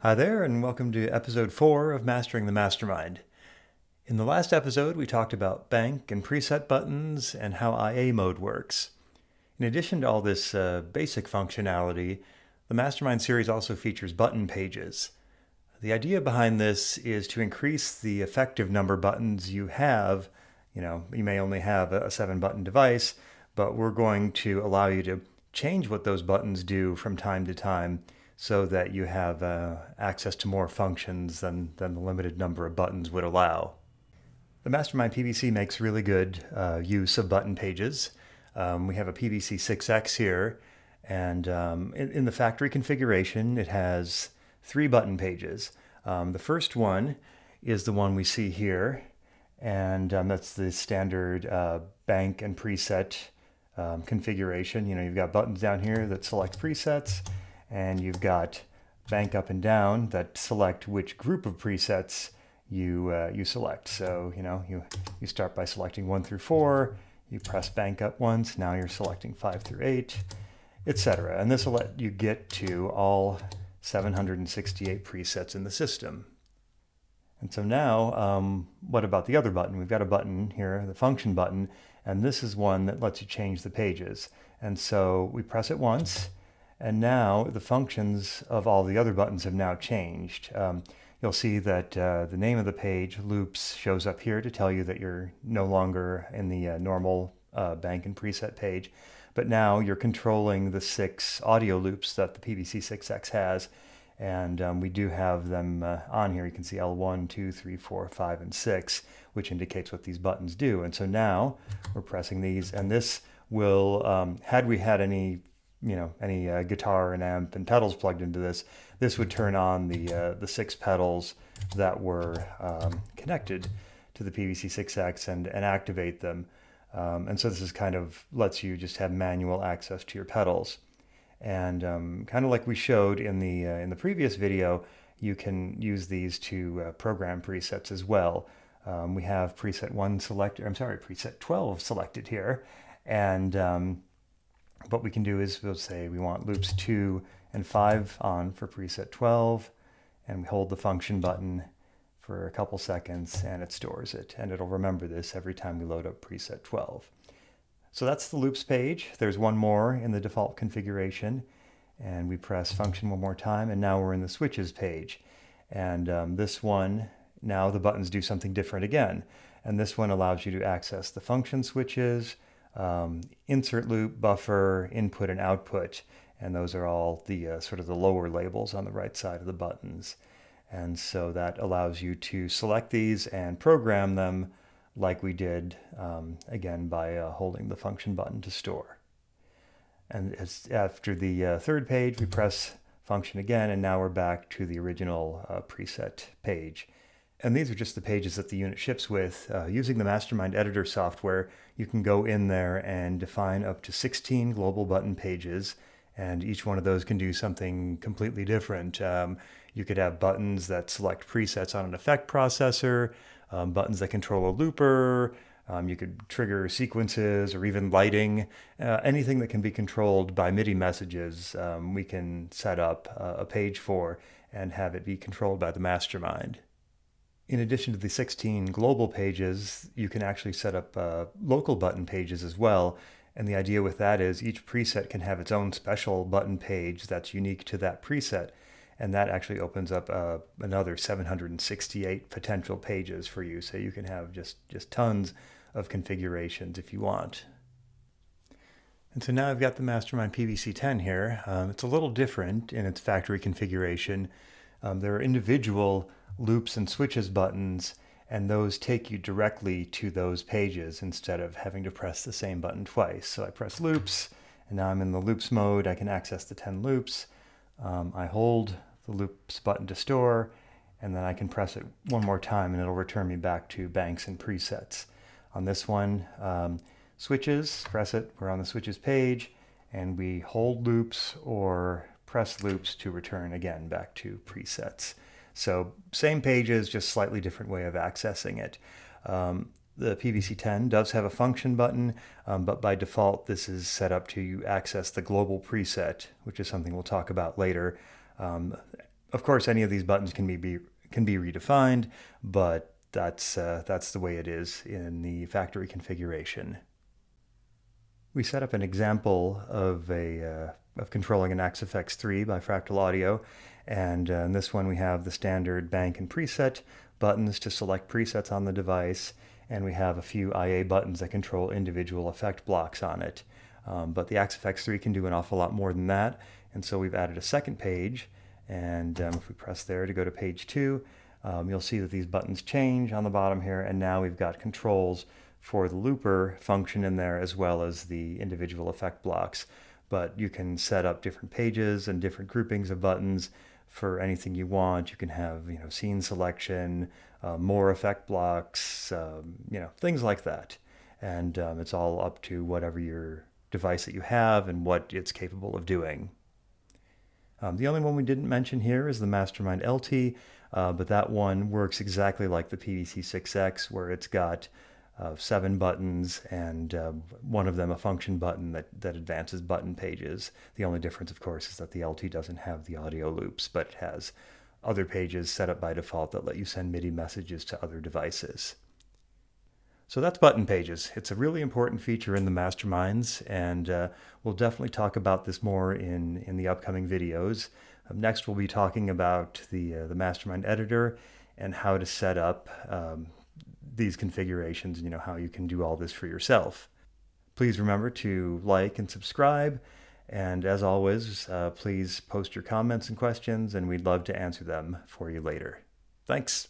Hi there, and welcome to episode 4 of Mastering the Mastermind. In the last episode, we talked about bank and preset buttons and how IA mode works. In addition to all this basic functionality, the Mastermind series also features button pages. The idea behind this is to increase the effective number of buttons you have. You may only have a 7-button device, but we're going to allow you to change what those buttons do from time to time so that you have access to more functions than the limited number of buttons would allow. The Mastermind PVC makes really good use of button pages. We have a PVC 6X here, and in the factory configuration, it has 3 button pages. The first one is the one we see here, and that's the standard bank and preset configuration. You've got buttons down here that select presets, and you've got bank up and down that select which group of presets you select. So you start by selecting 1 through 4, you press bank up once, now you're selecting 5 through 8, etc. And this will let you get to all 768 presets in the system. And so now, what about the other button? We've got a button here, the function button, and this is one that lets you change the pages. And so we press it once, and now the functions of all the other buttons have now changed. You'll see that the name of the page, loops, shows up here to tell you that you're no longer in the normal bank and preset page, but now you're controlling the 6 audio loops that the PVC6X has, and we do have them on here. You can see L1, 2, 3, 4, 5, and 6, which indicates what these buttons do. And so now we're pressing these, and this will, had we had any guitar and amp and pedals plugged into this, this would turn on the 6 pedals that were connected to the PVC6X and activate them. And so this is kind of lets you just have manual access to your pedals. And kind of like we showed in the previous video, you can use these to program presets as well. We have preset 12 selected here, and what we can do is we'll say we want loops 2 and 5 on for preset 12, and we hold the function button for a couple seconds and it stores it, and it'll remember this every time we load up preset 12. So that's the loops page. There's one more in the default configuration, and we press function one more time, and now we're in the switches page. And this one, now the buttons do something different again, and this one allows you to access the function switches, insert loop, buffer, input, and output, and those are all the sort of the lower labels on the right side of the buttons. And so that allows you to select these and program them like we did, again, by holding the function button to store. And after the third page, we press function again, and now we're back to the original preset page. And these are just the pages that the unit ships with. Using the Mastermind editor software, you can go in there and define up to 16 global button pages, and each one of those can do something completely different. You could have buttons that select presets on an effect processor, buttons that control a looper, you could trigger sequences or even lighting. Anything that can be controlled by MIDI messages, we can set up a page for and have it be controlled by the Mastermind. In addition to the 16 global pages, you can actually set up local button pages as well. And the idea with that is each preset can have its own special button page that's unique to that preset. And that actually opens up another 768 potential pages for you. So you can have just tons of configurations if you want. And so now I've got the Mastermind PVC-10 here. It's a little different in its factory configuration. There are individual loops and switches buttons, and those take you directly to those pages instead of having to press the same button twice. So I press loops, and now I'm in the loops mode. I can access the 10 loops. I hold the loops button to store, and then I can press it one more time and it'll return me back to banks and presets. On this one, switches, press it, we're on the switches page, and we hold loops or press loops to return again back to presets. So same pages, just slightly different way of accessing it. The PVC-10 does have a function button, but by default this is set up to access the global preset, which is something we'll talk about later. Of course, any of these buttons can be redefined, but that's the way it is in the factory configuration. We set up an example of controlling an XFX3 by Fractal Audio, and in this one we have the standard bank and preset buttons to select presets on the device, and we have a few IA buttons that control individual effect blocks on it. But the XFX3 can do an awful lot more than that, and so we've added a second page, and if we press there to go to page 2, you'll see that these buttons change on the bottom here, and now we've got controls for the looper function in there as well as the individual effect blocks. But you can set up different pages and different groupings of buttons for anything you want. You can have, scene selection, more effect blocks, things like that. And it's all up to whatever your device that you have and what it's capable of doing. The only one we didn't mention here is the Mastermind Lt, but that one works exactly like the PVC6X, where it's got 7 buttons and one of them a function button that advances button pages. The only difference, of course, is that the Lt doesn't have the audio loops, but it has other pages set up by default that let you send MIDI messages to other devices. So that's button pages. It's a really important feature in the Masterminds, and we'll definitely talk about this more in the upcoming videos. Next, we'll be talking about the Mastermind editor and how to set up these configurations, and how you can do all this for yourself. Please remember to like and subscribe, and as always, please post your comments and questions, and we'd love to answer them for you later. Thanks.